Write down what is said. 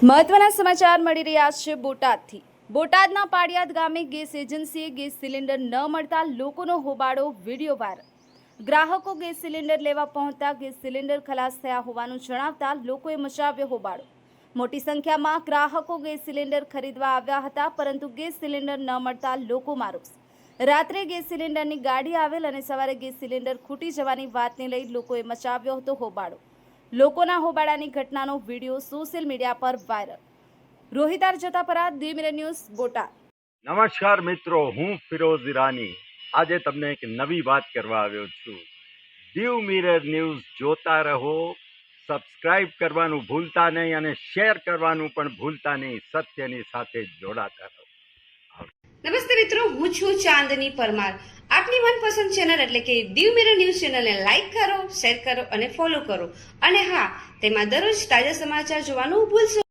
મહત્વના સમાચાર મળી રહ્યા છે બોટાદથી। બોટાદના પાડિયાદ ગામે ગેસ એજન્સીએ ગેસ સિલિન્ડર ન મળતા લોકોનો હોબાળો, વિડીયો વાયરલ। ગ્રાહકો ગેસ સિલિન્ડર લેવા પહોંચતા ગેસ સિલિન્ડર ખલાસ થયા હોવાનું જણાવતા લોકોએ મચાવ્યો હોબાળો। મોટી સંખ્યામાં ગ્રાહકો ગેસ સિલિન્ડર ખરીદવા આવ્યા હતા, પરંતુ ગેસ સિલિન્ડર ન મળતા લોકોમાં રોષ। રાત્રે ગેસ સિલિન્ડરની ગાડી આવેલ અને સવારે ગેસ સિલિન્ડર ખૂટી જવાની વાતને લઈ લોકોએ મચાવ્યો હતો હોબાળો। લોકોના હોબાળાની ઘટનાનો વિડીયો સોશિયલ મીડિયા પર વાયરલ। રોહિતાર Jatapara, the mirror news, Botad. નમસ્કાર મિત્રો, હું ફિરોઝ ઈરાની આજે તમને એક નવી વાત કરવા આવ્યો છું। દીવ મિરર ન્યૂઝ જોતા રહો, સબસ્ક્રાઇબ કરવાનું ભૂલતા નહીં અને શેર કરવાનું પણ ભૂલતા નહીં। સત્યની સાથે જોડાતા રહો। નમસ્તે મિત્રો, હું છું ચાંદની પરમાર। આપની મનપસંદ ચેનલ એટલે કે દીવ મિરર ન્યૂઝ ચેનલને લાઈક કરો, શેર કરો અને ફોલો કરો, અને હા, તેમાં દરરોજ તાજા સમાચાર જોવાનું ભૂલશો।